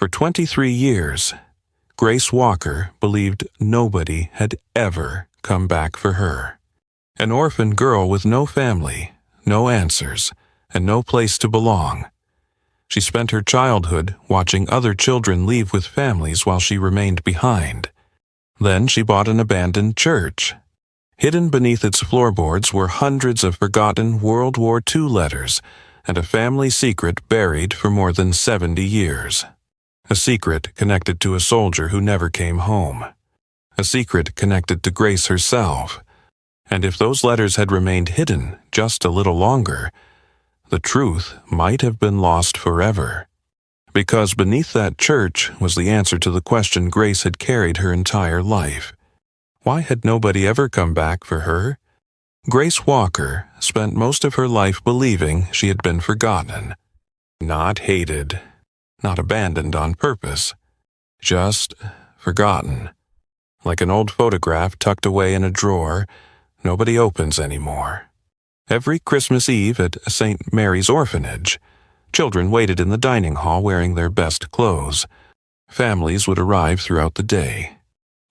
For 23 years, Grace Walker believed nobody had ever come back for her. An orphan girl with no family, no answers, and no place to belong. She spent her childhood watching other children leave with families while she remained behind. Then she bought an abandoned church. Hidden beneath its floorboards were hundreds of forgotten World War II letters and a family secret buried for more than 70 years. A secret connected to a soldier who never came home. A secret connected to Grace herself. And if those letters had remained hidden just a little longer, the truth might have been lost forever. Because beneath that church was the answer to the question Grace had carried her entire life. Why had nobody ever come back for her? Grace Walker spent most of her life believing she had been forgotten. Not hated. Not abandoned on purpose. Just forgotten. Like an old photograph tucked away in a drawer, nobody opens anymore. Every Christmas Eve at St. Mary's Orphanage, children waited in the dining hall wearing their best clothes. Families would arrive throughout the day.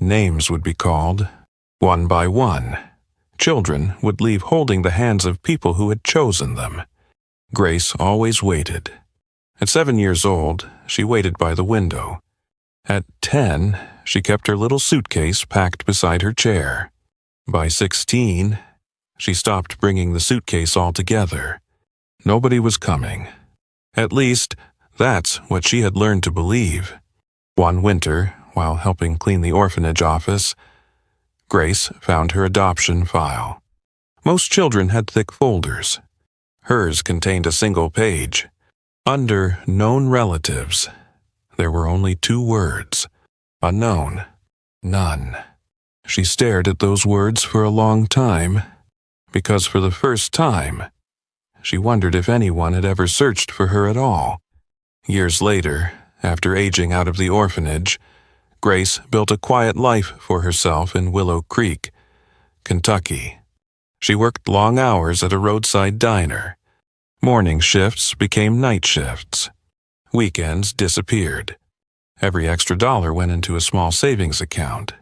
Names would be called, one by one. Children would leave holding the hands of people who had chosen them. Grace always waited. At 7 years old, she waited by the window. At 10, she kept her little suitcase packed beside her chair. By 16, she stopped bringing the suitcase altogether. Nobody was coming. At least, that's what she had learned to believe. One winter, while helping clean the orphanage office, Grace found her adoption file. Most children had thick folders. Hers contained a single page. Under known relatives, there were only 2 words. Unknown. None. She stared at those words for a long time, because for the first time, she wondered if anyone had ever searched for her at all. Years later, after aging out of the orphanage, Grace built a quiet life for herself in Willow Creek, Kentucky. She worked long hours at a roadside diner. Morning shifts became night shifts. Weekends disappeared. Every extra dollar went into a small savings account.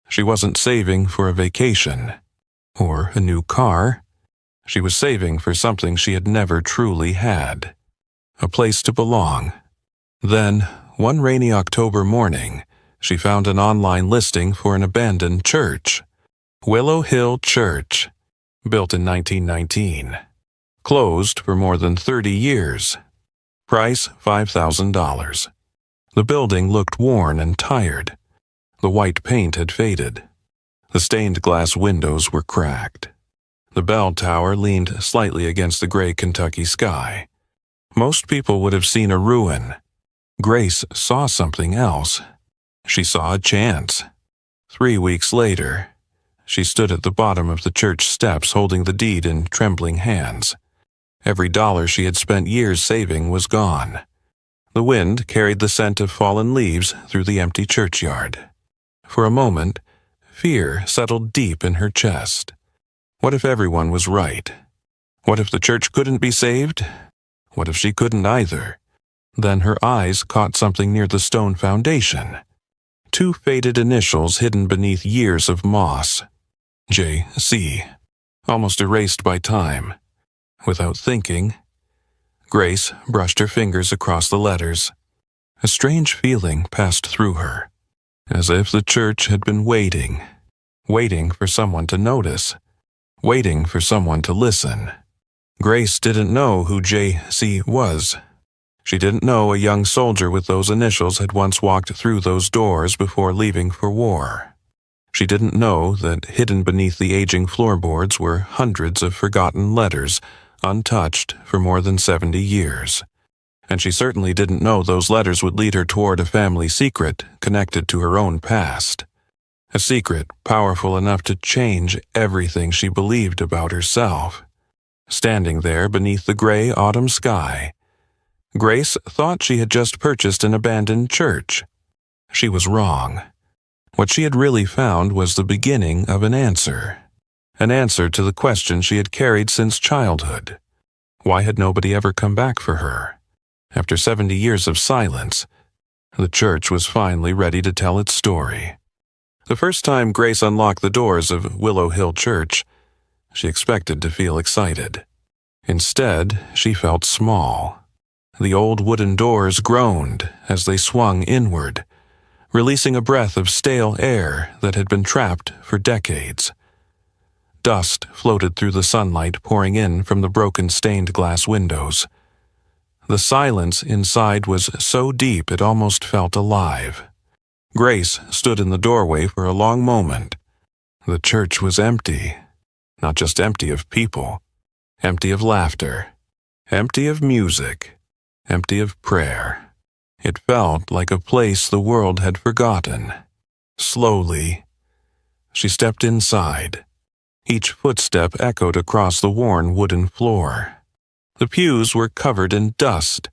She wasn't saving for a vacation or a new car. She was saving for something she had never truly had. A place to belong. Then, one rainy October morning, she found an online listing for an abandoned church. Willow Hill Church, built in 1919. Closed for more than 30 years. Price $5,000. The building looked worn and tired. The white paint had faded. The stained glass windows were cracked. The bell tower leaned slightly against the gray Kentucky sky. Most people would have seen a ruin. Grace saw something else. She saw a chance. 3 weeks later, she stood at the bottom of the church steps holding the deed in trembling hands. Every dollar she had spent years saving was gone. The wind carried the scent of fallen leaves through the empty churchyard. For a moment, fear settled deep in her chest. What if everyone was right? What if the church couldn't be saved? What if she couldn't either? Then her eyes caught something near the stone foundation. 2 faded initials hidden beneath years of moss. J.C., almost erased by time. Without thinking, Grace brushed her fingers across the letters. A strange feeling passed through her, as if the church had been waiting for someone to notice, waiting for someone to listen. Grace didn't know who J.C. was. She didn't know a young soldier with those initials had once walked through those doors before leaving for war. She didn't know that hidden beneath the aging floorboards were hundreds of forgotten letters, untouched for more than 70 years. And she certainly didn't know those letters would lead her toward a family secret connected to her own past. A secret powerful enough to change everything she believed about herself. Standing there beneath the gray autumn sky, Grace thought she had just purchased an abandoned church. She was wrong. What she had really found was the beginning of an answer to the question she had carried since childhood. Why had nobody ever come back for her? After 70 years of silence, The church was finally ready to tell its story. The first time Grace unlocked the doors of Willow Hill Church, she expected to feel excited. Instead, she felt small. The old wooden doors groaned as they swung inward, releasing a breath of stale air that had been trapped for decades. Dust floated through the sunlight pouring in from the broken stained glass windows. The silence inside was so deep it almost felt alive. Grace stood in the doorway for a long moment. The church was empty. Not just empty of people. Empty of laughter. Empty of music. Empty of prayer. It felt like a place the world had forgotten. Slowly, she stepped inside. Each footstep echoed across the worn wooden floor. The pews were covered in dust.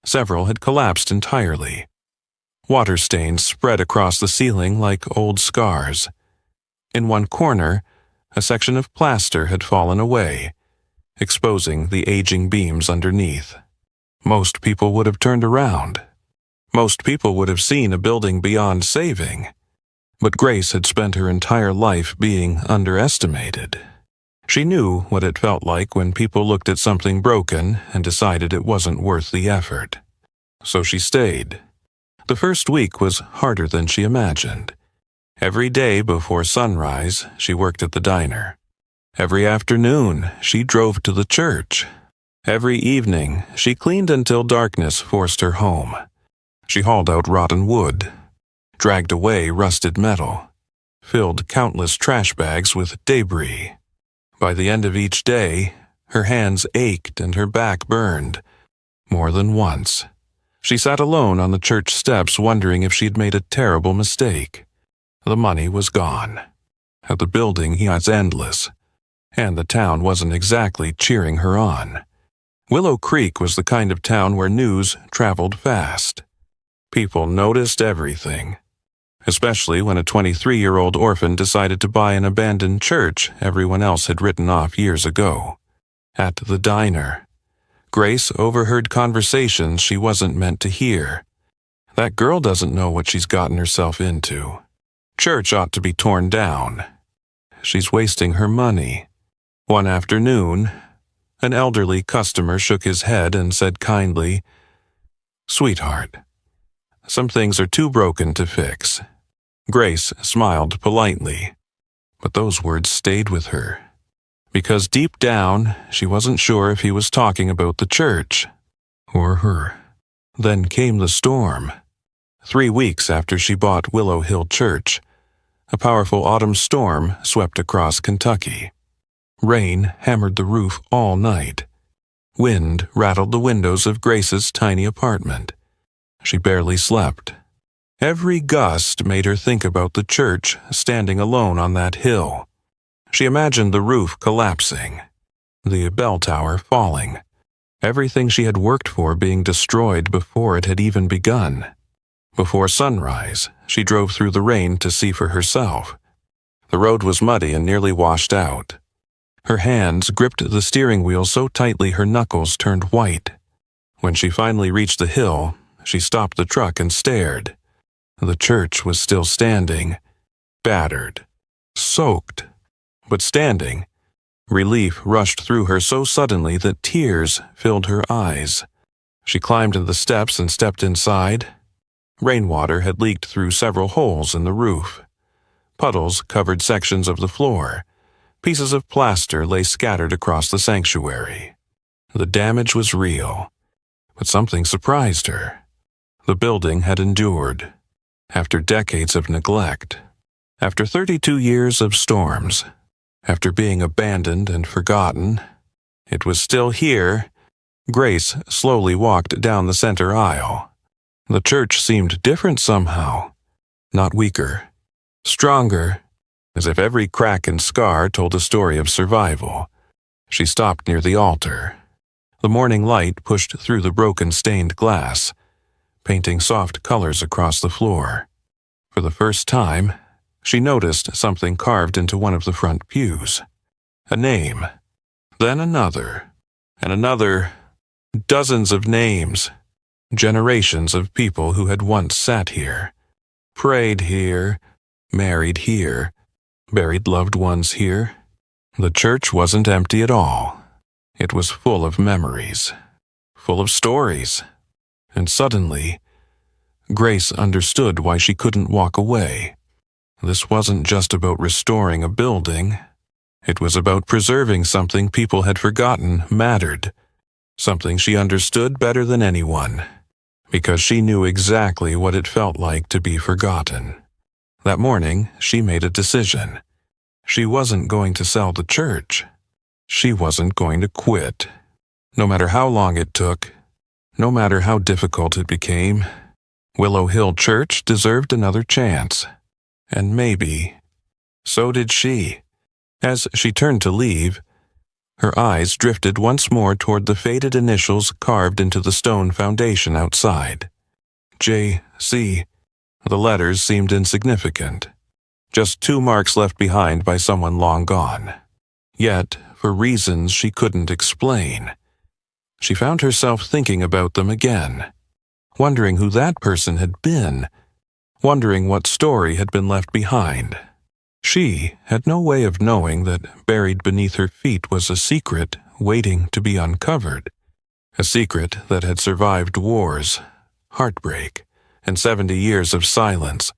Several had collapsed entirely. Water stains spread across the ceiling like old scars. In one corner, a section of plaster had fallen away, exposing the aging beams underneath. Most people would have turned around. Most people would have seen a building beyond saving. But Grace had spent her entire life being underestimated. She knew what it felt like when people looked at something broken and decided it wasn't worth the effort. So she stayed. The first week was harder than she imagined. Every day before sunrise, she worked at the diner. Every afternoon, she drove to the church. Every evening, she cleaned until darkness forced her home. She hauled out rotten wood, dragged away rusted metal, filled countless trash bags with debris. By the end of each day, her hands ached and her back burned. More than once. She sat alone on the church steps wondering if she'd made a terrible mistake. The money was gone. At the building, he was endless. And the town wasn't exactly cheering her on. Willow Creek was the kind of town where news traveled fast. People noticed everything. Especially when a 23-year-old orphan decided to buy an abandoned church everyone else had written off years ago. At the diner, Grace overheard conversations she wasn't meant to hear. That girl doesn't know what she's gotten herself into. Church ought to be torn down. She's wasting her money. One afternoon, an elderly customer shook his head and said kindly, "Sweetheart, some things are too broken to fix." Grace smiled politely, but those words stayed with her, because deep down she wasn't sure if he was talking about the church or her. Then came the storm. 3 weeks after she bought Willow Hill Church, a powerful autumn storm swept across Kentucky. Rain hammered the roof all night. Wind rattled the windows of Grace's tiny apartment. She barely slept. Every gust made her think about the church standing alone on that hill. She imagined the roof collapsing, the bell tower falling, everything she had worked for being destroyed before it had even begun. Before sunrise, she drove through the rain to see for herself. The road was muddy and nearly washed out. Her hands gripped the steering wheel so tightly her knuckles turned white. When she finally reached the hill, she stopped the truck and stared. The church was still standing, battered, soaked, but standing. Relief rushed through her so suddenly that tears filled her eyes. She climbed the steps and stepped inside. Rainwater had leaked through several holes in the roof. Puddles covered sections of the floor. Pieces of plaster lay scattered across the sanctuary. The damage was real, but something surprised her. The building had endured. After decades of neglect, after 32 years of storms, after being abandoned and forgotten, it was still here. Grace slowly walked down the center aisle. The church seemed different somehow, not weaker, stronger, as if every crack and scar told a story of survival. She stopped near the altar. The morning light pushed through the broken stained glass, painting soft colors across the floor. For the first time, she noticed something carved into one of the front pews. A name, then another, and another. Dozens of names. Generations of people who had once sat here, prayed here, married here, buried loved ones here. The church wasn't empty at all. It was full of memories, full of stories. And suddenly, Grace understood why she couldn't walk away. This wasn't just about restoring a building. It was about preserving something people had forgotten mattered, something she understood better than anyone, because she knew exactly what it felt like to be forgotten. That morning, she made a decision. She wasn't going to sell the church. She wasn't going to quit. No matter how long it took, no matter how difficult it became, Willow Hill Church deserved another chance. And maybe, so did she. As she turned to leave, her eyes drifted once more toward the faded initials carved into the stone foundation outside. J.C. The letters seemed insignificant, just 2 marks left behind by someone long gone. Yet, for reasons she couldn't explain, she found herself thinking about them again, wondering who that person had been, wondering what story had been left behind. She had no way of knowing that buried beneath her feet was a secret waiting to be uncovered, a secret that had survived wars, heartbreak, and 70 years of silence.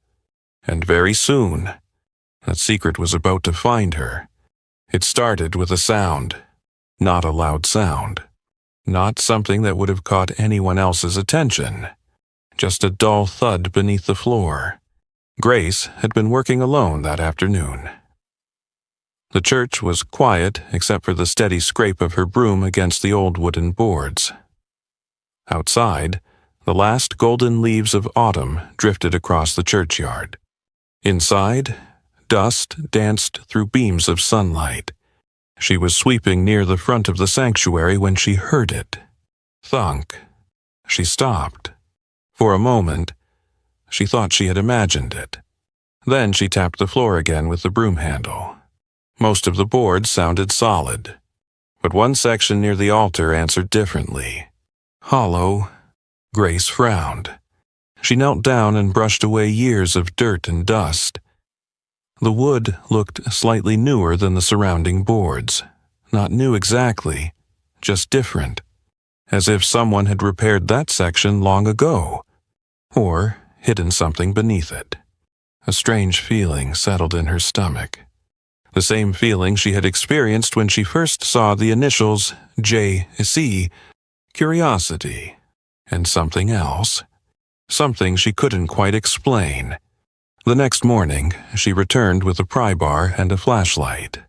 And very soon, that secret was about to find her. It started with a sound, not a loud sound, not something that would have caught anyone else's attention, just a dull thud beneath the floor. Grace had been working alone that afternoon. The church was quiet except for the steady scrape of her broom against the old wooden boards. Outside, the last golden leaves of autumn drifted across the churchyard. Inside, dust danced through beams of sunlight. She was sweeping near the front of the sanctuary when she heard it. Thunk. She stopped. For a moment, she thought she had imagined it. Then she tapped the floor again with the broom handle. Most of the boards sounded solid, but one section near the altar answered differently. Hollow. Grace frowned. She knelt down and brushed away years of dirt and dust. The wood looked slightly newer than the surrounding boards. Not new exactly, just different, as if someone had repaired that section long ago, or hidden something beneath it. A strange feeling settled in her stomach. The same feeling she had experienced when she first saw the initials J.C., curiosity, and something else, something she couldn't quite explain. The next morning, she returned with a pry bar and a flashlight.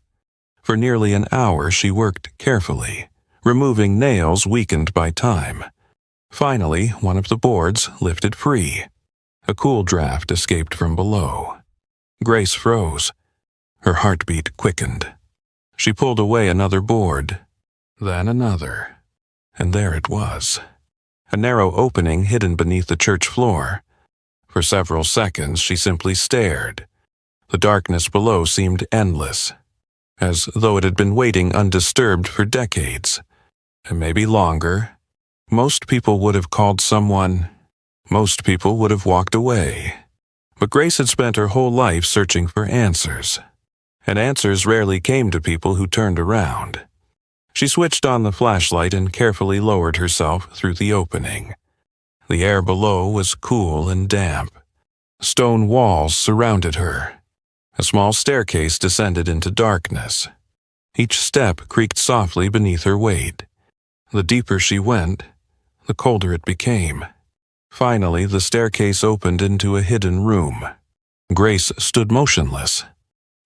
For nearly an hour she worked carefully, removing nails weakened by time. Finally, one of the boards lifted free. A cool draft escaped from below. Grace froze. Her heartbeat quickened. She pulled away another board, then another, and there it was. A narrow opening hidden beneath the church floor. For several seconds she simply stared. The darkness below seemed endless, as though it had been waiting undisturbed for decades, and maybe longer. Most people would have called someone. Most people would have walked away. But Grace had spent her whole life searching for answers, and answers rarely came to people who turned around. She switched on the flashlight and carefully lowered herself through the opening. The air below was cool and damp. Stone walls surrounded her. A small staircase descended into darkness. Each step creaked softly beneath her weight. The deeper she went, the colder it became. Finally, the staircase opened into a hidden room. Grace stood motionless.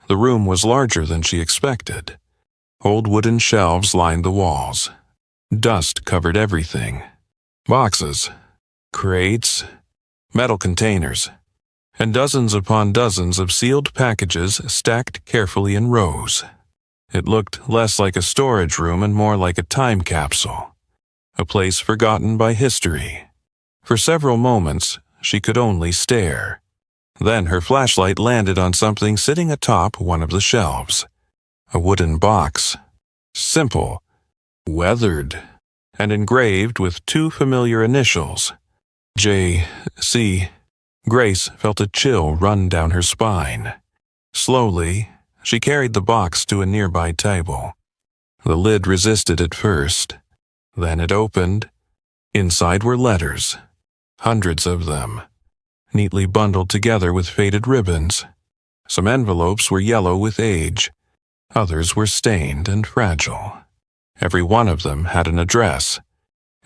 The room was larger than she expected. Old wooden shelves lined the walls. Dust covered everything. Boxes, crates, metal containers, and dozens upon dozens of sealed packages stacked carefully in rows. It looked less like a storage room and more like a time capsule, a place forgotten by history. For several moments, she could only stare. Then her flashlight landed on something sitting atop one of the shelves. A wooden box. Simple, weathered, and engraved with two familiar initials, J.C. Grace felt a chill run down her spine. Slowly, she carried the box to a nearby table. The lid resisted at first. Then it opened. Inside were letters, hundreds of them, neatly bundled together with faded ribbons. Some envelopes were yellow with age. Others were stained and fragile. Every one of them had an address.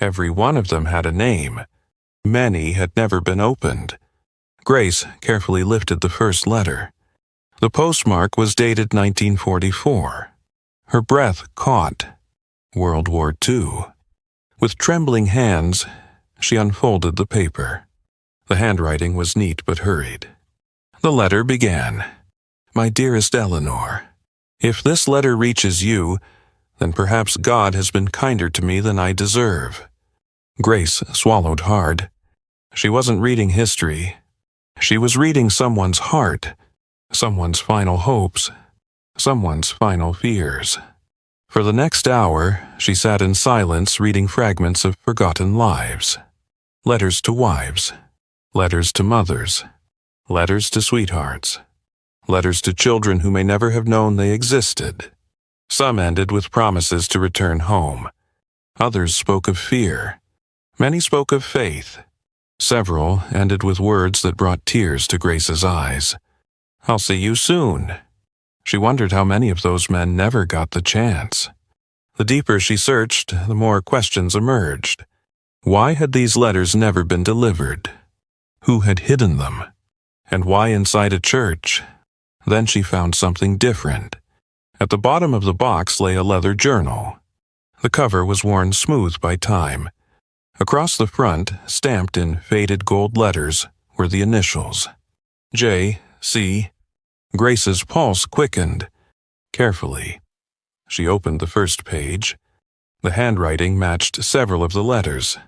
Every one of them had a name. Many had never been opened. Grace carefully lifted the first letter. The postmark was dated 1944. Her breath caught. World War II. With trembling hands, she unfolded the paper. The handwriting was neat but hurried. The letter began, "My dearest Eleanor, if this letter reaches you, then perhaps God has been kinder to me than I deserve." Grace swallowed hard. She wasn't reading history. She was reading someone's heart, someone's final hopes, someone's final fears. For the next hour, she sat in silence reading fragments of forgotten lives. Letters to wives, letters to mothers, letters to sweethearts, letters to children who may never have known they existed. Some ended with promises to return home. Others spoke of fear. Many spoke of faith. Several ended with words that brought tears to Grace's eyes. "I'll see you soon." She wondered how many of those men never got the chance. The deeper she searched, the more questions emerged. Why had these letters never been delivered? Who had hidden them? And why inside a church? Then she found something different. At the bottom of the box lay a leather journal. The cover was worn smooth by time. Across the front, stamped in faded gold letters, were the initials. J.C. Grace's pulse quickened. Carefully, she opened the first page. The handwriting matched several of the letters.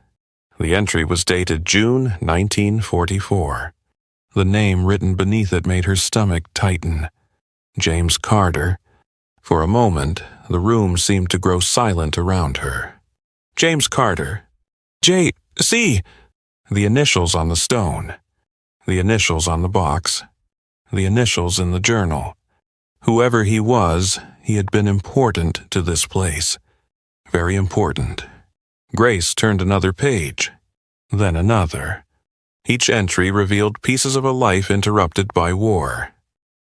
The entry was dated June 1944. The name written beneath it made her stomach tighten. James Carter. For a moment, the room seemed to grow silent around her. James Carter. J.C. The initials on the stone. The initials on the box. The initials in the journal. Whoever he was, he had been important to this place. Very important. Grace turned another page, then another. Each entry revealed pieces of a life interrupted by war.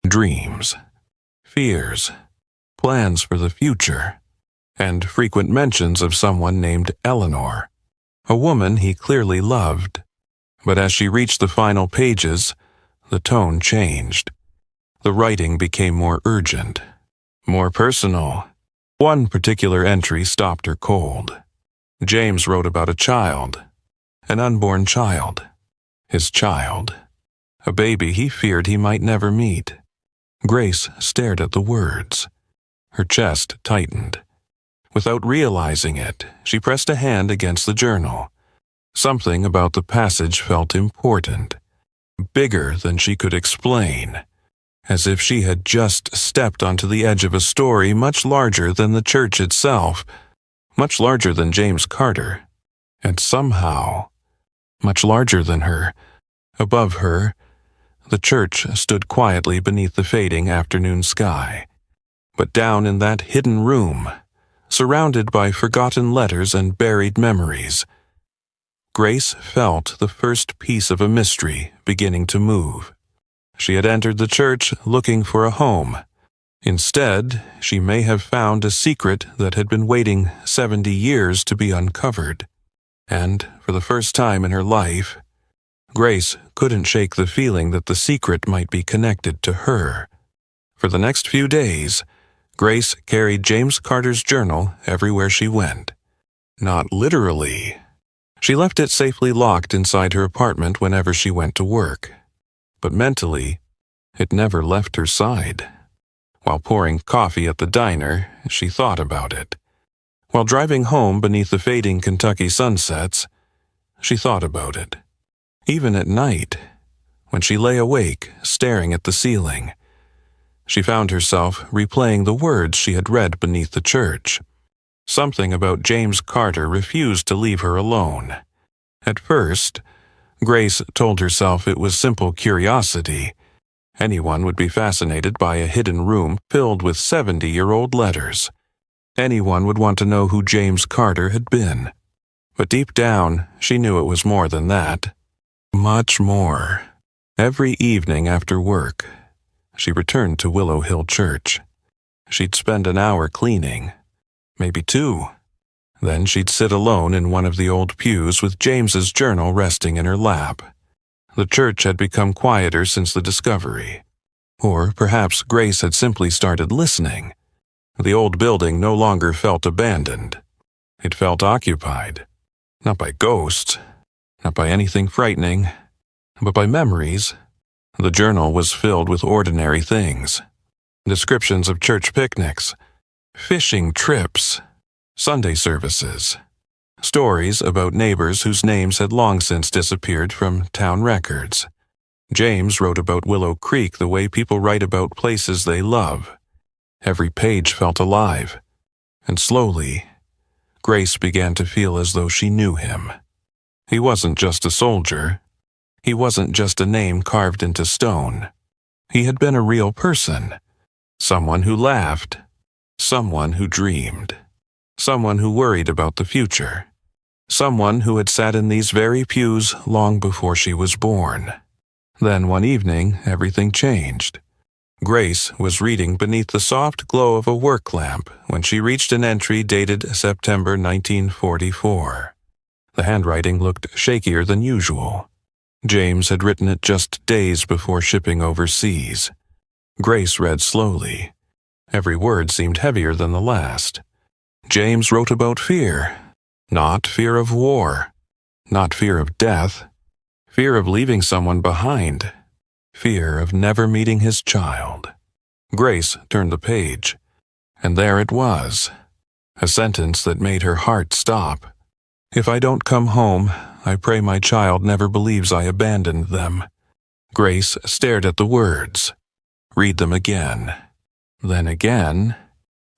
Dreams, fears, plans for the future, and frequent mentions of someone named Eleanor, a woman he clearly loved. But as she reached the final pages, the tone changed. The writing became more urgent, more personal. One particular entry stopped her cold. James wrote about a child, an unborn child, his child, a baby he feared he might never meet. Grace stared at the words. Her chest tightened. Without realizing it, she pressed a hand against the journal. Something about the passage felt important, bigger than she could explain, as if she had just stepped onto the edge of a story much larger than the church itself, much larger than James Carter, and somehow much larger than her. Above her, the church stood quietly beneath the fading afternoon sky. But down in that hidden room, surrounded by forgotten letters and buried memories, Grace felt the first piece of a mystery beginning to move. She had entered the church looking for a home. Instead, she may have found a secret that had been waiting 70 years to be uncovered. And, for the first time in her life, Grace couldn't shake the feeling that the secret might be connected to her. For the next few days, Grace carried James Carter's journal everywhere she went. Not literally. She left it safely locked inside her apartment whenever she went to work. But mentally, it never left her side. While pouring coffee at the diner, she thought about it. While driving home beneath the fading Kentucky sunsets, she thought about it. Even at night, when she lay awake, staring at the ceiling, she found herself replaying the words she had read beneath the church. Something about James Carter refused to leave her alone. At first, Grace told herself it was simple curiosity. Anyone would be fascinated by a hidden room filled with 70-year-old letters. Anyone would want to know who James Carter had been. But deep down, she knew it was more than that. Much more. Every evening after work, she returned to Willow Hill Church. She'd spend an hour cleaning, maybe 2. Then she'd sit alone in one of the old pews with James's journal resting in her lap. The church had become quieter since the discovery. Or perhaps Grace had simply started listening. The old building no longer felt abandoned. It felt occupied. Not by ghosts, not by anything frightening, but by memories. The journal was filled with ordinary things. Descriptions of church picnics, fishing trips, Sunday services, stories about neighbors whose names had long since disappeared from town records. James wrote about Willow Creek the way people write about places they love. Every page felt alive, and slowly, Grace began to feel as though she knew him. He wasn't just a soldier. He wasn't just a name carved into stone. He had been a real person. Someone who laughed. Someone who dreamed. Someone who worried about the future. Someone who had sat in these very pews long before she was born. Then one evening, everything changed. Grace was reading beneath the soft glow of a work lamp when she reached an entry dated September 1944. The handwriting looked shakier than usual. James had written it just days before shipping overseas. Grace read slowly. Every word seemed heavier than the last. James wrote about fear. Not fear of war. Not fear of death. Fear of leaving someone behind. Fear of never meeting his child. Grace turned the page, and there it was. A sentence that made her heart stop. If I don't come home, I pray my child never believes I abandoned them. Grace stared at the words. Read them again. Then again.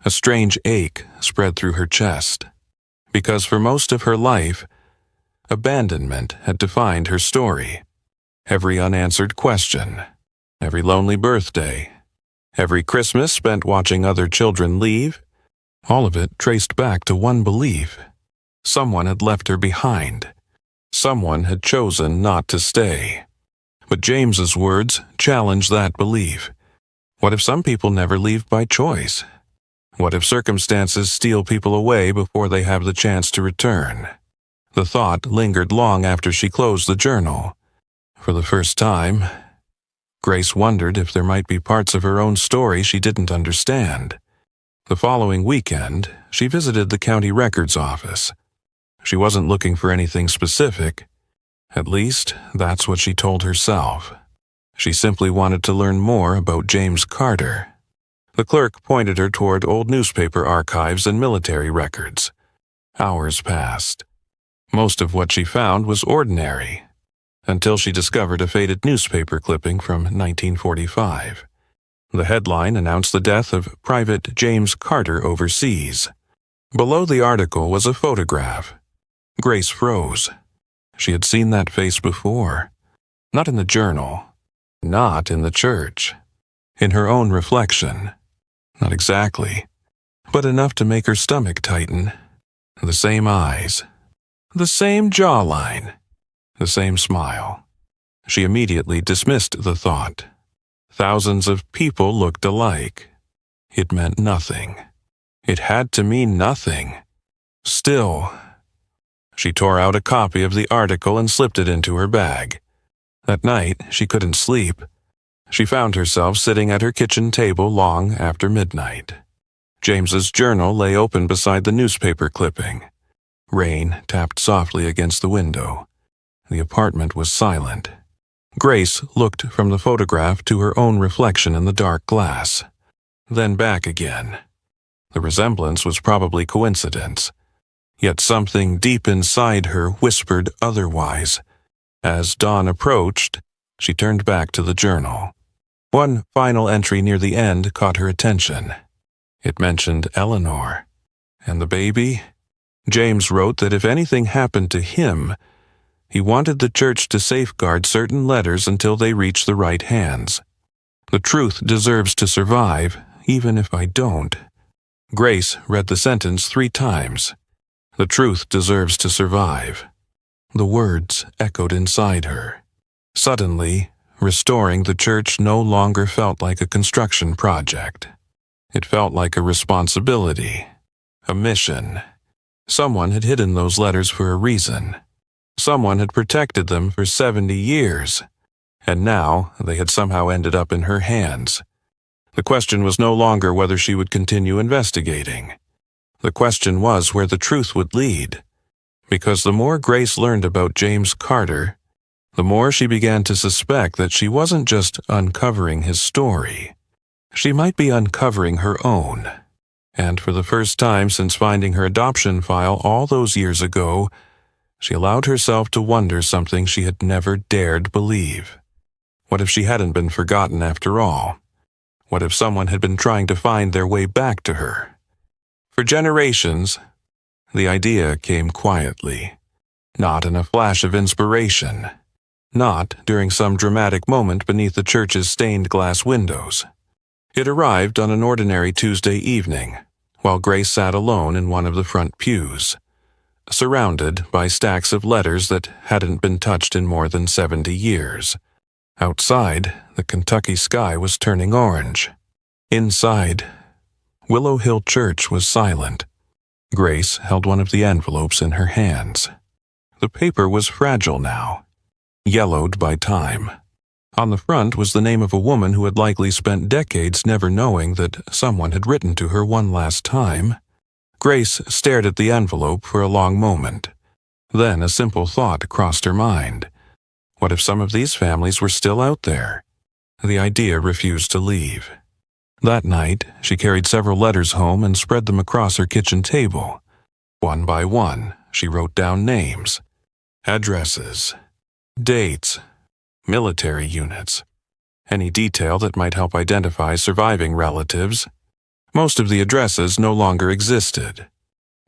A strange ache spread through her chest. Because for most of her life, abandonment had defined her story. Every unanswered question, every lonely birthday, every Christmas spent watching other children leave, all of it traced back to one belief. Someone had left her behind. Someone had chosen not to stay. But James's words challenged that belief. What if some people never leave by choice? What if circumstances steal people away before they have the chance to return? The thought lingered long after she closed the journal. For the first time, Grace wondered if there might be parts of her own story she didn't understand. The following weekend, she visited the county records office. She wasn't looking for anything specific. At least, that's what she told herself. She simply wanted to learn more about James Carter. The clerk pointed her toward old newspaper archives and military records. Hours passed. Most of what she found was ordinary, until she discovered a faded newspaper clipping from 1945. The headline announced the death of Private James Carter overseas. Below the article was a photograph. Grace froze. She had seen that face before. Not in the journal. Not in the church. In her own reflection. Not exactly, but enough to make her stomach tighten. The same eyes. The same jawline. The same smile. She immediately dismissed the thought. Thousands of people looked alike. It meant nothing. It had to mean nothing. Still, she tore out a copy of the article and slipped it into her bag. That night, she couldn't sleep. She found herself sitting at her kitchen table long after midnight. James's journal lay open beside the newspaper clipping. Rain tapped softly against the window. The apartment was silent. Grace looked from the photograph to her own reflection in the dark glass, then back again. The resemblance was probably coincidence, yet something deep inside her whispered otherwise. As dawn approached, she turned back to the journal. One final entry near the end caught her attention. It mentioned Eleanor. And the baby? James wrote that if anything happened to him, He wanted the church to safeguard certain letters until they reach the right hands. The truth deserves to survive, even if I don't. Grace read the sentence 3 times. The truth deserves to survive. The words echoed inside her. Suddenly, restoring the church no longer felt like a construction project. It felt like a responsibility, a mission. Someone had hidden those letters for a reason. Someone had protected them for 70 years, and now they had somehow ended up in her hands. The question was no longer whether she would continue investigating. The question was where the truth would lead. Because the more Grace learned about James Carter, the more she began to suspect that she wasn't just uncovering his story. She might be uncovering her own. And for the first time since finding her adoption file all those years ago, she allowed herself to wonder something she had never dared believe. What if she hadn't been forgotten after all? What if someone had been trying to find their way back to her? For generations, the idea came quietly, not in a flash of inspiration, not during some dramatic moment beneath the church's stained glass windows. It arrived on an ordinary Tuesday evening, while Grace sat alone in one of the front pews, surrounded by stacks of letters that hadn't been touched in more than 70 years. Outside, the Kentucky sky was turning orange. Inside, Willow Hill Church was silent. Grace held one of the envelopes in her hands. The paper was fragile now, yellowed by time. On the front was the name of a woman who had likely spent decades never knowing that someone had written to her one last time. Grace stared at the envelope for a long moment. Then a simple thought crossed her mind. What if some of these families were still out there? The idea refused to leave. That night, she carried several letters home and spread them across her kitchen table. One by one, she wrote down names, addresses, dates, military units, any detail that might help identify surviving relatives. Most of the addresses no longer existed.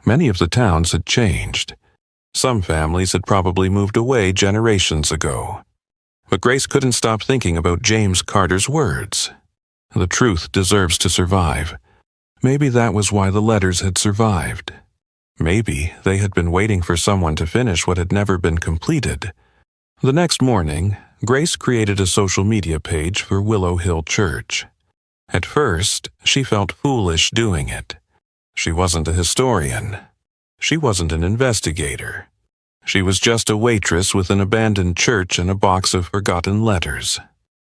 Many of the towns had changed. Some families had probably moved away generations ago. But Grace couldn't stop thinking about James Carter's words. The truth deserves to survive. Maybe that was why the letters had survived. Maybe they had been waiting for someone to finish what had never been completed. The next morning, Grace created a social media page for Willow Hill Church. At first, she felt foolish doing it. She wasn't a historian. She wasn't an investigator. She was just a waitress with an abandoned church and a box of forgotten letters.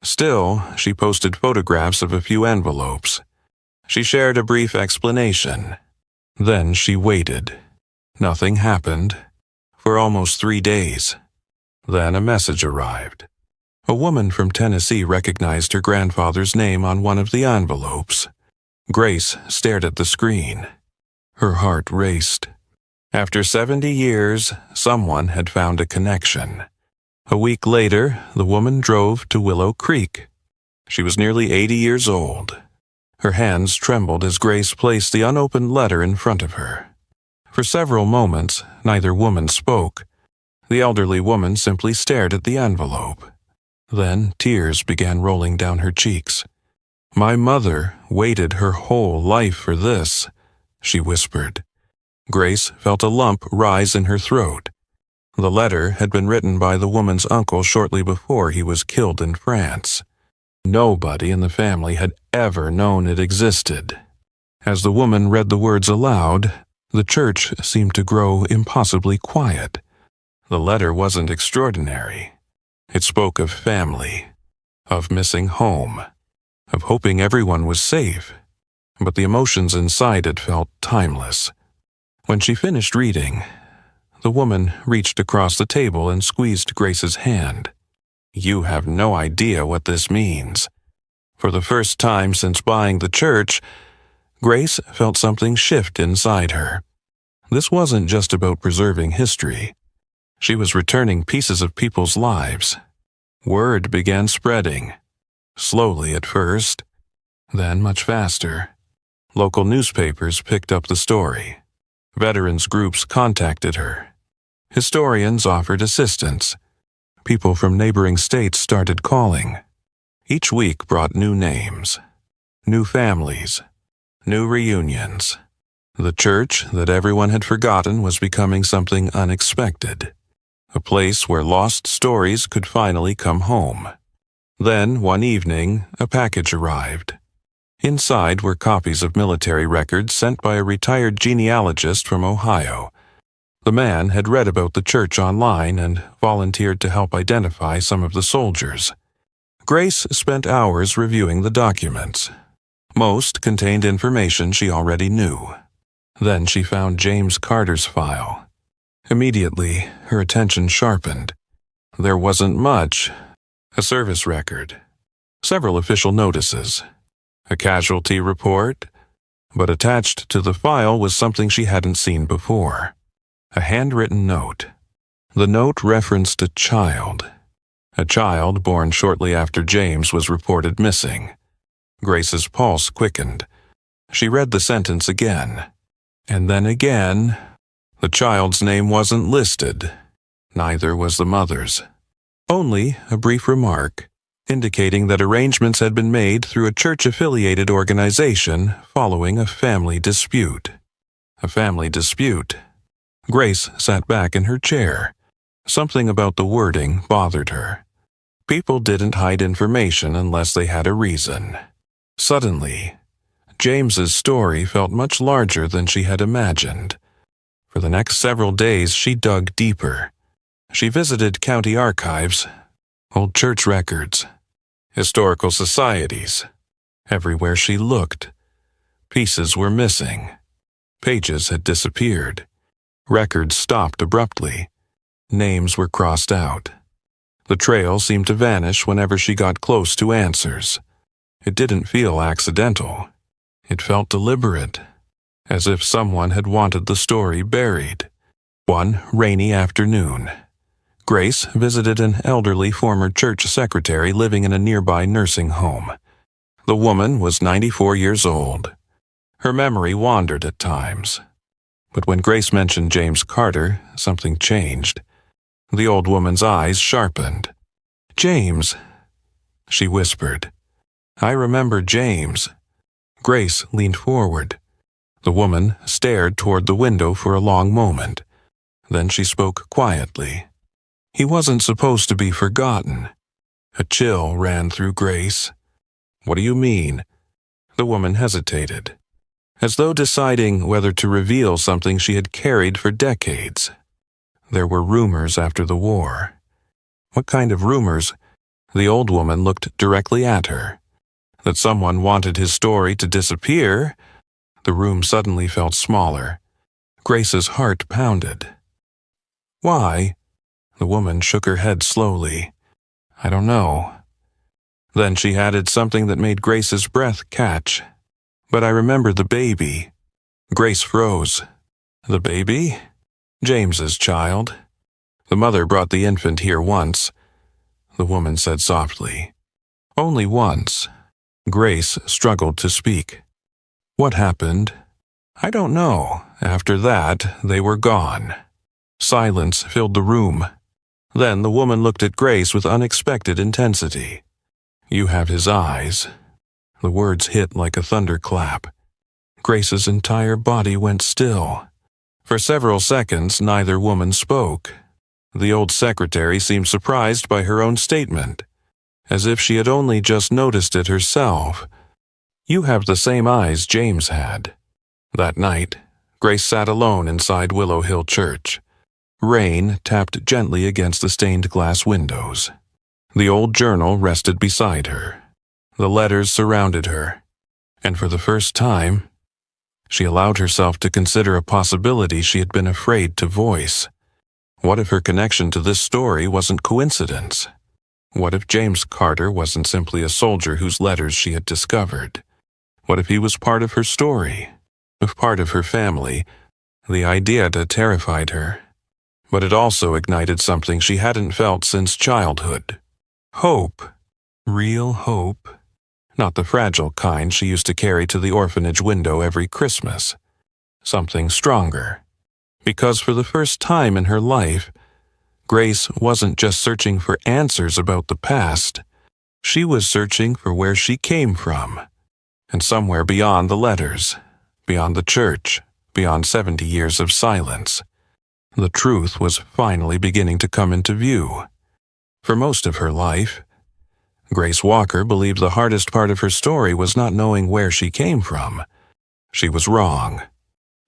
Still, she posted photographs of a few envelopes. She shared a brief explanation. Then she waited. Nothing happened for almost 3 days. Then a message arrived. A woman from Tennessee recognized her grandfather's name on one of the envelopes. Grace stared at the screen. Her heart raced. After 70 years, someone had found a connection. A week later, the woman drove to Willow Creek. She was nearly 80 years old. Her hands trembled as Grace placed the unopened letter in front of her. For several moments, neither woman spoke. The elderly woman simply stared at the envelope. Then tears began rolling down her cheeks. "My mother waited her whole life for this," she whispered. Grace felt a lump rise in her throat. The letter had been written by the woman's uncle shortly before he was killed in France. Nobody in the family had ever known it existed. As the woman read the words aloud, the church seemed to grow impossibly quiet. The letter wasn't extraordinary. It spoke of family, of missing home, of hoping everyone was safe, but the emotions inside it felt timeless. When she finished reading, the woman reached across the table and squeezed Grace's hand. "You have no idea what this means." For the first time since buying the church, Grace felt something shift inside her. This wasn't just about preserving history. She was returning pieces of people's lives. Word began spreading, slowly at first, then much faster. Local newspapers picked up the story. Veterans groups contacted her. Historians offered assistance. People from neighboring states started calling. Each week brought new names, new families, new reunions. The church that everyone had forgotten was becoming something unexpected, a place where lost stories could finally come home. Then, one evening, a package arrived. Inside were copies of military records sent by a retired genealogist from Ohio. The man had read about the church online and volunteered to help identify some of the soldiers. Grace spent hours reviewing the documents. Most contained information she already knew. Then she found James Carter's file. Immediately, her attention sharpened. There wasn't much. A service record, several official notices, a casualty report, but attached to the file was something she hadn't seen before. A handwritten note. The note referenced a child born shortly after James was reported missing. Grace's pulse quickened. She read the sentence again, and then again. The child's name wasn't listed. Neither was the mother's. Only a brief remark, indicating that arrangements had been made through a church-affiliated organization following a family dispute. A family dispute. Grace sat back in her chair. Something about the wording bothered her. People didn't hide information unless they had a reason. Suddenly, James's story felt much larger than she had imagined. For the next several days, she dug deeper. She visited county archives, old church records, historical societies. Everywhere she looked, pieces were missing. Pages had disappeared. Records stopped abruptly. Names were crossed out. The trail seemed to vanish whenever she got close to answers. It didn't feel accidental. It felt deliberate, as if someone had wanted the story buried. One rainy afternoon, Grace visited an elderly former church secretary living in a nearby nursing home. The woman was 94 years old. Her memory wandered at times. But when Grace mentioned James Carter, something changed. The old woman's eyes sharpened. "James," she whispered. "I remember James." Grace leaned forward. The woman stared toward the window for a long moment. Then she spoke quietly. "He wasn't supposed to be forgotten." A chill ran through Grace. "What do you mean?" The woman hesitated, as though deciding whether to reveal something she had carried for decades. There were rumors after the war. What kind of rumors? The old woman looked directly at her. That someone wanted his story to disappear? The room suddenly felt smaller. Grace's heart pounded. "Why?" The woman shook her head slowly. "I don't know." Then she added something that made Grace's breath catch. "But I remember the baby." Grace froze. "The baby?" "James's child. The mother brought the infant here once," the woman said softly. "Only once." Grace struggled to speak. "What happened?" "I don't know. After that, they were gone." Silence filled the room. Then the woman looked at Grace with unexpected intensity. "You have his eyes." The words hit like a thunderclap. Grace's entire body went still. For several seconds, neither woman spoke. The old secretary seemed surprised by her own statement, as if she had only just noticed it herself. "You have the same eyes James had." That night, Grace sat alone inside Willow Hill Church. Rain tapped gently against the stained glass windows. The old journal rested beside her. The letters surrounded her, and for the first time, she allowed herself to consider a possibility she had been afraid to voice. What if her connection to this story wasn't coincidence? What if James Carter wasn't simply a soldier whose letters she had discovered? What if he was part of her story, a part of her family? The idea terrified her, but it also ignited something she hadn't felt since childhood. Hope. Real hope. Not the fragile kind she used to carry to the orphanage window every Christmas. Something stronger. Because for the first time in her life, Grace wasn't just searching for answers about the past. She was searching for where she came from, and somewhere beyond the letters, beyond the church, beyond 70 years of silence. The truth was finally beginning to come into view. For most of her life, Grace Walker believed the hardest part of her story was not knowing where she came from. She was wrong.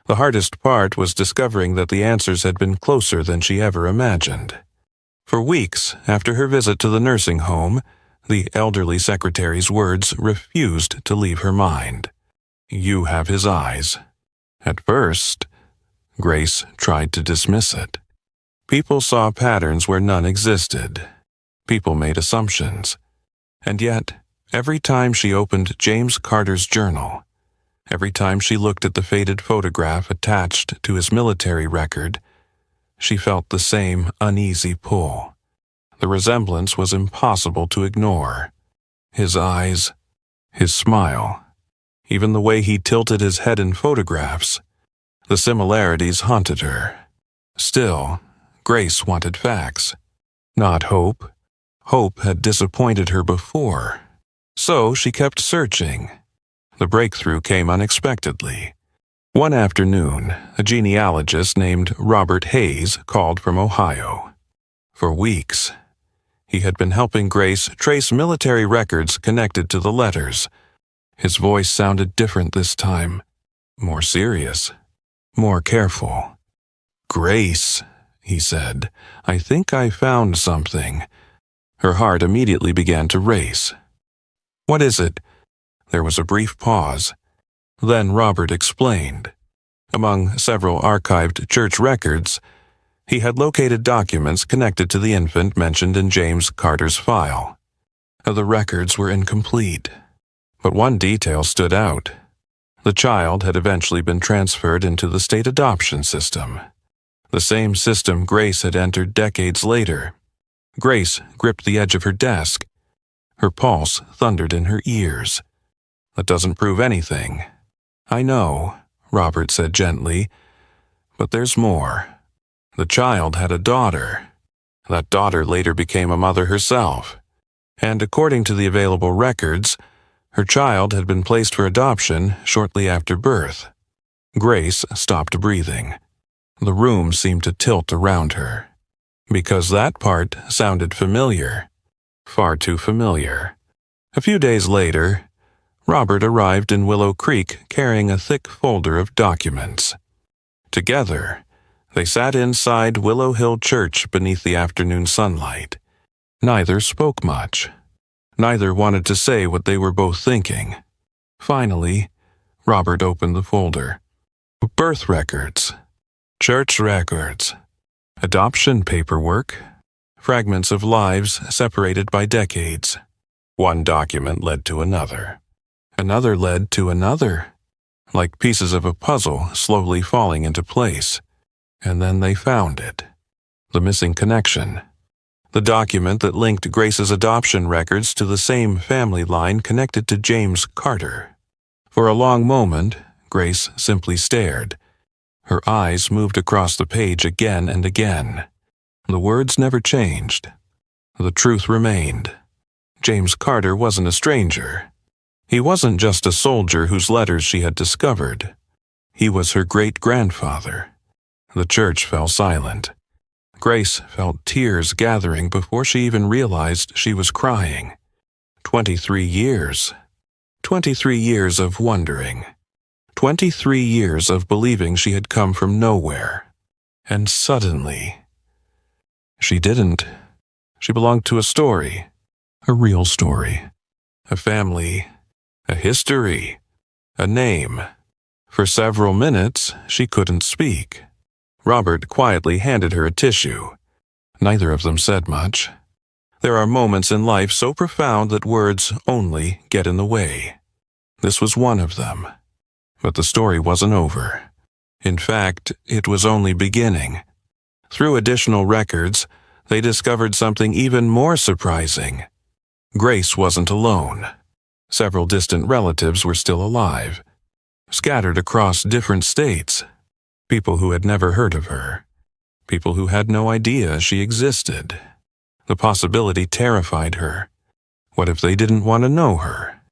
The hardest part was discovering that the answers had been closer than she ever imagined. For weeks after her visit to the nursing home, the elderly secretary's words refused to leave her mind. "You have his eyes." At first, Grace tried to dismiss it. People saw patterns where none existed. People made assumptions. And yet, every time she opened James Carter's journal, every time she looked at the faded photograph attached to his military record, she felt the same uneasy pull. The resemblance was impossible to ignore. His eyes, his smile, even the way he tilted his head in photographs, the similarities haunted her. Still, Grace wanted facts, not hope. Hope had disappointed her before. So she kept searching. The breakthrough came unexpectedly. One afternoon, a genealogist named Robert Hayes called from Ohio. For weeks, he had been helping Grace trace military records connected to the letters. His voice sounded different this time, more serious, more careful. "Grace," he said, "I think I found something." Her heart immediately began to race. "What is it?" There was a brief pause. Then Robert explained. Among several archived church records, he had located documents connected to the infant mentioned in James Carter's file. The records were incomplete, but one detail stood out. The child had eventually been transferred into the state adoption system, the same system Grace had entered decades later. Grace gripped the edge of her desk. Her pulse thundered in her ears. "That doesn't prove anything." "I know," Robert said gently, "but there's more. The child had a daughter. That daughter later became a mother herself. And according to the available records, her child had been placed for adoption shortly after birth." Grace stopped breathing. The room seemed to tilt around her. Because that part sounded familiar. Far too familiar. A few days later, Robert arrived in Willow Creek carrying a thick folder of documents. Together, they sat inside Willow Hill Church beneath the afternoon sunlight. Neither spoke much. Neither wanted to say what they were both thinking. Finally, Robert opened the folder. Birth records. Church records. Adoption paperwork. Fragments of lives separated by decades. One document led to another. Another led to another, like pieces of a puzzle slowly falling into place. And then they found it. The missing connection. The document that linked Grace's adoption records to the same family line connected to James Carter. For a long moment, Grace simply stared. Her eyes moved across the page again and again. The words never changed. The truth remained. James Carter wasn't a stranger. He wasn't just a soldier whose letters she had discovered. He was her great-grandfather. The church fell silent. Grace felt tears gathering before she even realized she was crying. 23 years. 23 years of wondering. 23 years of believing she had come from nowhere. And suddenly, she didn't. She belonged to a story. A real story. A family. A history. A name. For several minutes, she couldn't speak. Robert quietly handed her a tissue. Neither of them said much. There are moments in life so profound that words only get in the way. This was one of them. But the story wasn't over. In fact, it was only beginning. Through additional records, they discovered something even more surprising. Grace wasn't alone. Several distant relatives were still alive, scattered across different states. People who had never heard of her. People who had no idea she existed. The possibility terrified her. What if they didn't want to know her?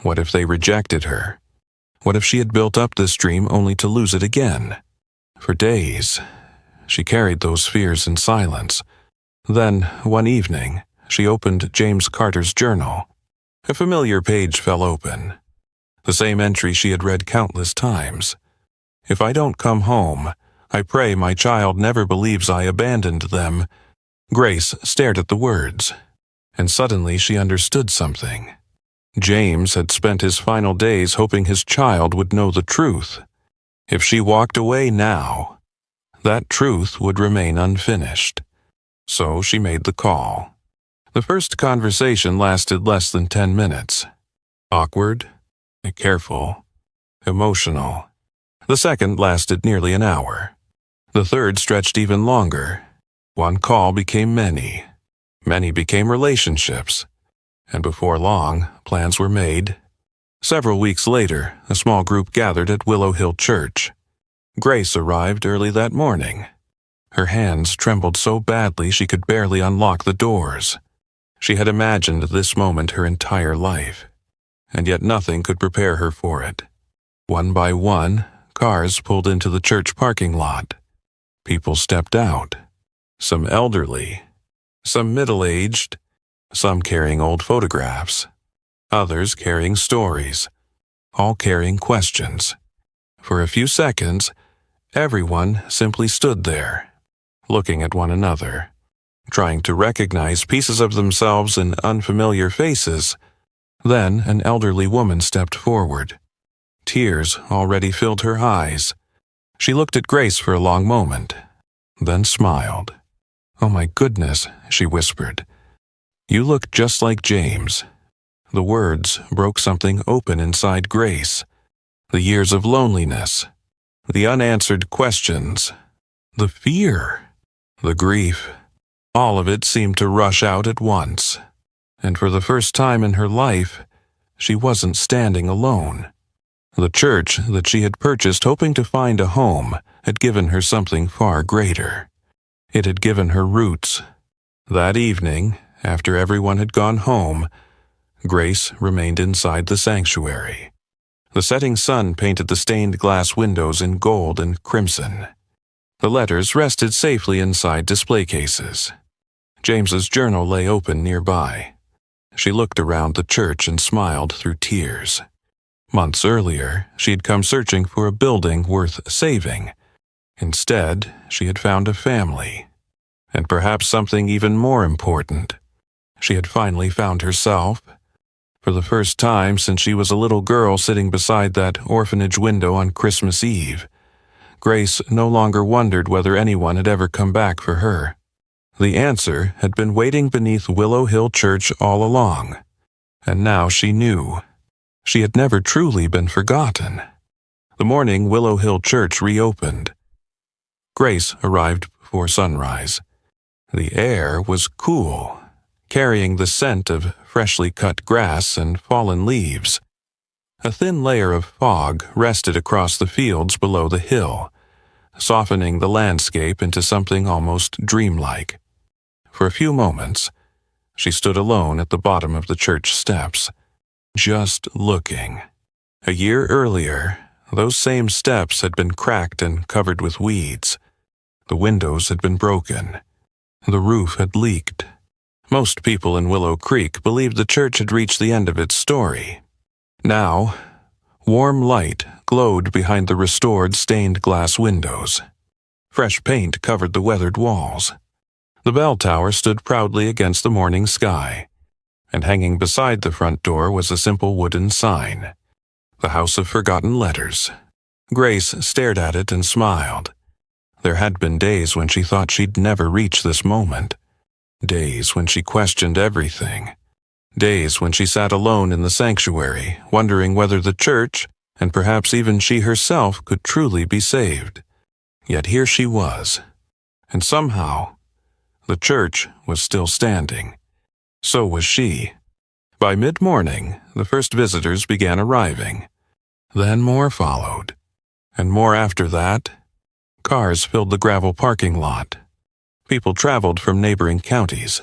What if they rejected her? What if she had built up this dream only to lose it again? For days, she carried those fears in silence. Then, one evening, she opened James Carter's journal. A familiar page fell open. The same entry she had read countless times. If I don't come home, I pray my child never believes I abandoned them. Grace stared at the words, and suddenly she understood something. James had spent his final days hoping his child would know the truth. If she walked away now, that truth would remain unfinished. So she made the call. The first conversation lasted less than 10 minutes. Awkward, careful, emotional. The second lasted nearly an hour. The third stretched even longer. One call became many. Many became relationships. And before long, plans were made. Several weeks later, a small group gathered at Willow Hill Church. Grace arrived early that morning. Her hands trembled so badly she could barely unlock the doors. She had imagined this moment her entire life, and yet nothing could prepare her for it. One by one, cars pulled into the church parking lot. People stepped out, some elderly, some middle-aged, some carrying old photographs, others carrying stories, all carrying questions. For a few seconds, everyone simply stood there, looking at one another, trying to recognize pieces of themselves in unfamiliar faces. Then an elderly woman stepped forward. Tears already filled her eyes. She looked at Grace for a long moment, then smiled. "Oh my goodness," she whispered. "You look just like James." The words broke something open inside Grace. The years of loneliness, the unanswered questions, the fear, the grief. All of it seemed to rush out at once. And for the first time in her life, she wasn't standing alone. The church that she had purchased hoping to find a home had given her something far greater. It had given her roots. That evening, after everyone had gone home, Grace remained inside the sanctuary. The setting sun painted the stained glass windows in gold and crimson. The letters rested safely inside display cases. James's journal lay open nearby. She looked around the church and smiled through tears. Months earlier, she had come searching for a building worth saving. Instead, she had found a family. And perhaps something even more important. She had finally found herself. For the first time since she was a little girl sitting beside that orphanage window on Christmas Eve, Grace no longer wondered whether anyone had ever come back for her. The answer had been waiting beneath Willow Hill Church all along. And now she knew. She had never truly been forgotten. The morning Willow Hill Church reopened. Grace arrived before sunrise. The air was cool, carrying the scent of freshly cut grass and fallen leaves. A thin layer of fog rested across the fields below the hill, softening the landscape into something almost dreamlike. For a few moments, she stood alone at the bottom of the church steps, just looking. A year earlier, those same steps had been cracked and covered with weeds. The windows had been broken. The roof had leaked. Most people in Willow Creek believed the church had reached the end of its story. Now, warm light glowed behind the restored stained glass windows. Fresh paint covered the weathered walls. The bell tower stood proudly against the morning sky, and hanging beside the front door was a simple wooden sign, "The House of Forgotten Letters." Grace stared at it and smiled. There had been days when she thought she'd never reach this moment. Days when she questioned everything. Days when she sat alone in the sanctuary, wondering whether the church, and perhaps even she herself, could truly be saved. Yet here she was. And somehow, the church was still standing. So was she. By mid-morning, the first visitors began arriving. Then more followed. And more after that. Cars filled the gravel parking lot. People traveled from neighboring counties.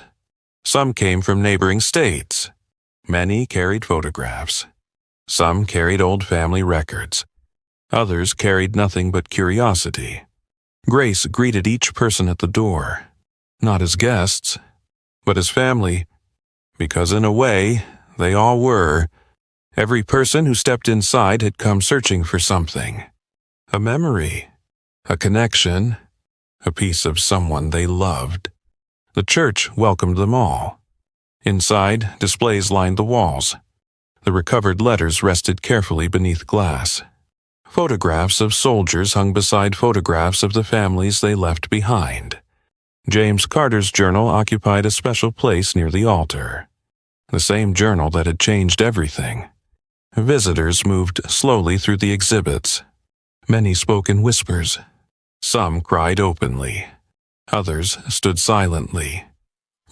Some came from neighboring states. Many carried photographs. Some carried old family records. Others carried nothing but curiosity. Grace greeted each person at the door, not as guests, but as family, because in a way, they all were. Every person who stepped inside had come searching for something. A memory, a connection, a piece of someone they loved. The church welcomed them all. Inside, displays lined the walls. The recovered letters rested carefully beneath glass. Photographs of soldiers hung beside photographs of the families they left behind. James Carter's journal occupied a special place near the altar. The same journal that had changed everything. Visitors moved slowly through the exhibits. Many spoke in whispers. Some cried openly. Others stood silently,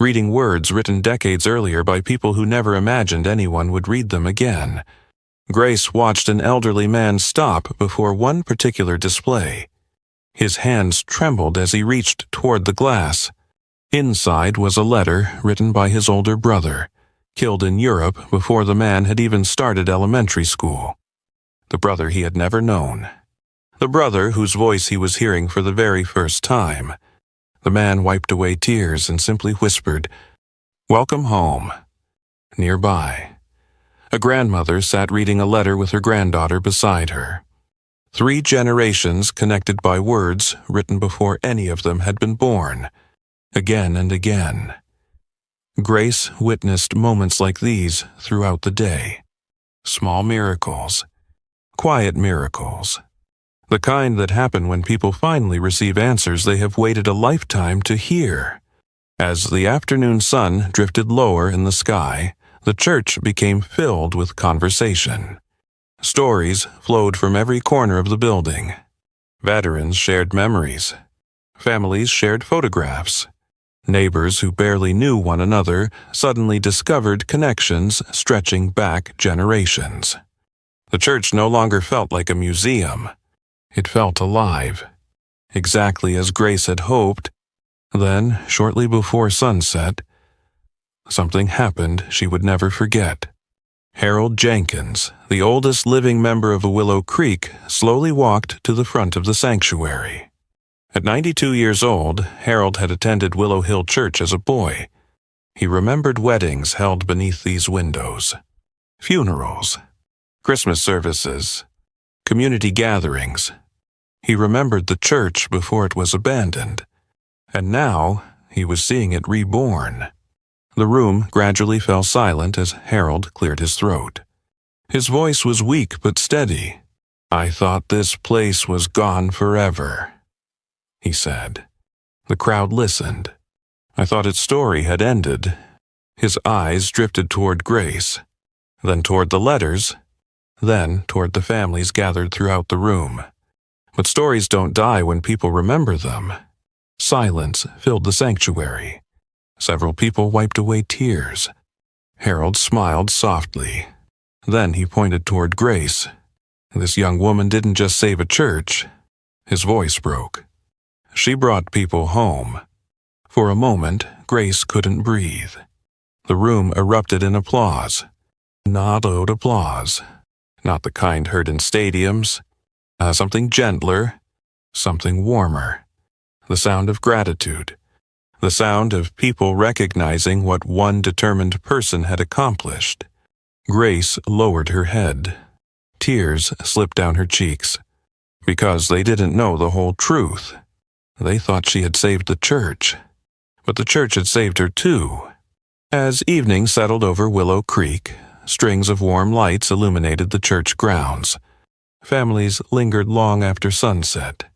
reading words written decades earlier by people who never imagined anyone would read them again. Grace watched an elderly man stop before one particular display. His hands trembled as he reached toward the glass. Inside was a letter written by his older brother, killed in Europe before the man had even started elementary school. The brother he had never known. The brother whose voice he was hearing for the very first time. The man wiped away tears and simply whispered, "Welcome home." Nearby, a grandmother sat reading a letter with her granddaughter beside her. 3 generations connected by words written before any of them had been born. Again and again. Grace witnessed moments like these throughout the day. Small miracles. Quiet miracles. The kind that happen when people finally receive answers they have waited a lifetime to hear. As the afternoon sun drifted lower in the sky, the church became filled with conversation. Stories flowed from every corner of the building. Veterans shared memories. Families shared photographs. Neighbors who barely knew one another suddenly discovered connections stretching back generations. The church no longer felt like a museum. It felt alive, exactly as Grace had hoped. Then, shortly before sunset, something happened she would never forget. Harold Jenkins, the oldest living member of Willow Creek, slowly walked to the front of the sanctuary. At 92 years old, Harold had attended Willow Hill Church as a boy. He remembered weddings held beneath these windows, funerals, Christmas services, community gatherings. He remembered the church before it was abandoned, and now he was seeing it reborn. The room gradually fell silent as Harold cleared his throat. His voice was weak but steady. "I thought this place was gone forever," he said. The crowd listened. "I thought its story had ended." His eyes drifted toward Grace, then toward the letters, then toward the families gathered throughout the room. But stories don't die when people remember them. Silence filled the sanctuary. Several people wiped away tears. Harold smiled softly. Then he pointed toward Grace. This young woman didn't just save a church. His voice broke. She brought people home. For a moment, Grace couldn't breathe. The room erupted in applause. Not loud applause. Not the kind heard in stadiums. Something gentler. Something warmer. The sound of gratitude. The sound of people recognizing what one determined person had accomplished. Grace lowered her head. Tears slipped down her cheeks. Because they didn't know the whole truth. They thought she had saved the church. But the church had saved her too. As evening settled over Willow Creek, strings of warm lights illuminated the church grounds. Families lingered long after sunset.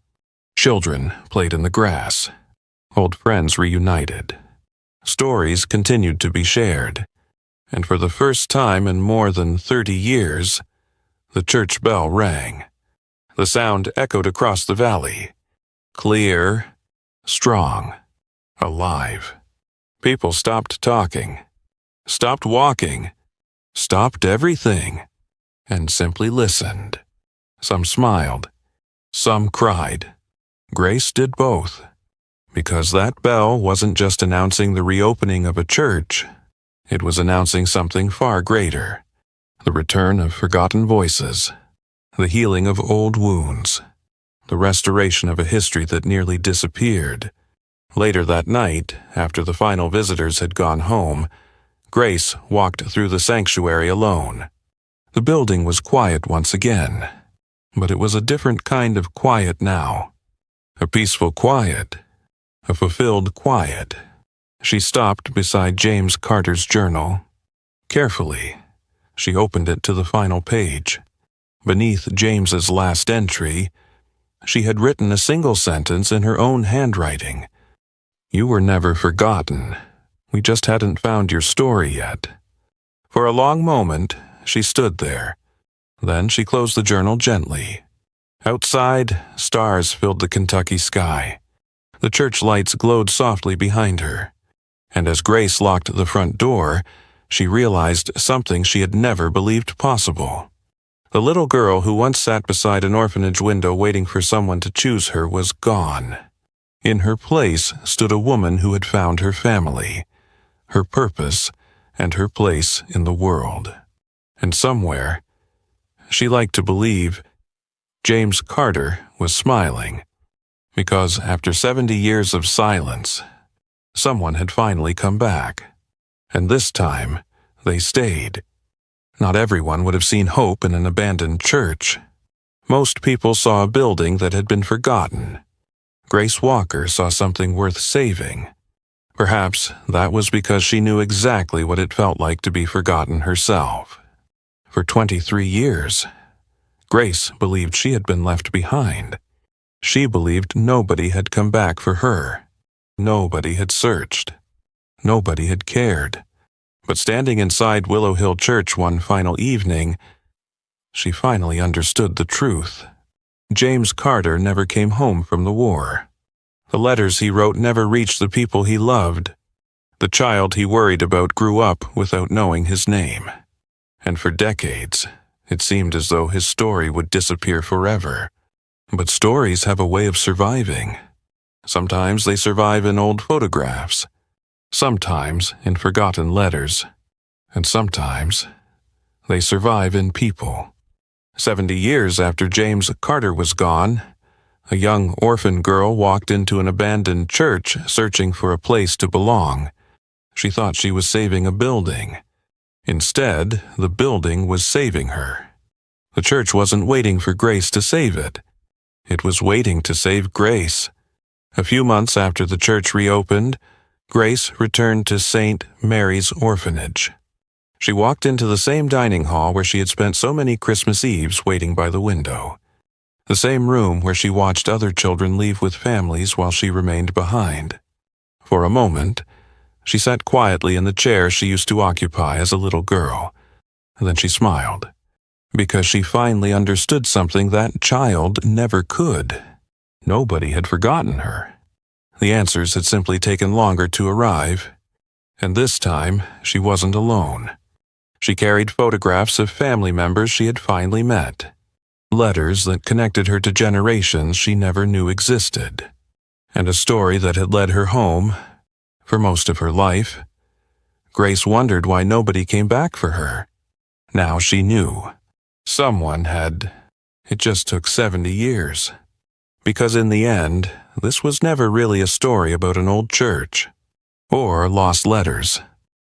Children played in the grass. Old friends reunited. Stories continued to be shared. And for the first time in more than 30 years, the church bell rang. The sound echoed across the valley. Clear, strong, alive. People stopped talking, stopped walking, stopped everything, and simply listened. Some smiled, some cried, Grace did both, because that bell wasn't just announcing the reopening of a church, it was announcing something far greater: the return of forgotten voices, the healing of old wounds, the restoration of a history that nearly disappeared. Later that night, after the final visitors had gone home, Grace walked through the sanctuary alone. The building was quiet once again, but it was a different kind of quiet now. A peaceful quiet, a fulfilled quiet. She stopped beside James Carter's journal. Carefully, she opened it to the final page. Beneath James's last entry, she had written a single sentence in her own handwriting. "You were never forgotten. We just hadn't found your story yet." For a long moment, she stood there. Then she closed the journal gently. Outside, stars filled the Kentucky sky. The church lights glowed softly behind her. And as Grace locked the front door, she realized something she had never believed possible. The little girl who once sat beside an orphanage window waiting for someone to choose her was gone. In her place stood a woman who had found her family, her purpose, and her place in the world. And somewhere, she liked to believe, James Carter was smiling, because after 70 years of silence, someone had finally come back. And this time, they stayed. Not everyone would have seen hope in an abandoned church. Most people saw a building that had been forgotten. Grace Walker saw something worth saving. Perhaps that was because she knew exactly what it felt like to be forgotten herself. For 23 years, Grace believed she had been left behind. She believed nobody had come back for her. Nobody had searched. Nobody had cared. But standing inside Willow Hill Church one final evening, she finally understood the truth. James Carter never came home from the war. The letters he wrote never reached the people he loved. The child he worried about grew up without knowing his name. And for decades, it seemed as though his story would disappear forever. But stories have a way of surviving. Sometimes they survive in old photographs, sometimes in forgotten letters, and sometimes they survive in people. 70 years after James Carter was gone, a young orphan girl walked into an abandoned church searching for a place to belong. She thought she was saving a building. Instead, the building was saving her. The church wasn't waiting for Grace to save it. It was waiting to save Grace. A few months after the church reopened, Grace returned to St. Mary's Orphanage. She walked into the same dining hall where she had spent so many Christmas Eves waiting by the window. The same room where she watched other children leave with families while she remained behind. For a moment, she sat quietly in the chair she used to occupy as a little girl. Then she smiled, because she finally understood something that child never could. Nobody had forgotten her. The answers had simply taken longer to arrive. And this time, she wasn't alone. She carried photographs of family members she had finally met. Letters that connected her to generations she never knew existed. And a story that had led her home for most of her life. Grace wondered why nobody came back for her. Now she knew. Someone had. It just took 70 years. Because in the end, this was never really a story about an old church, or lost letters,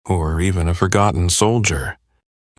or even a forgotten soldier.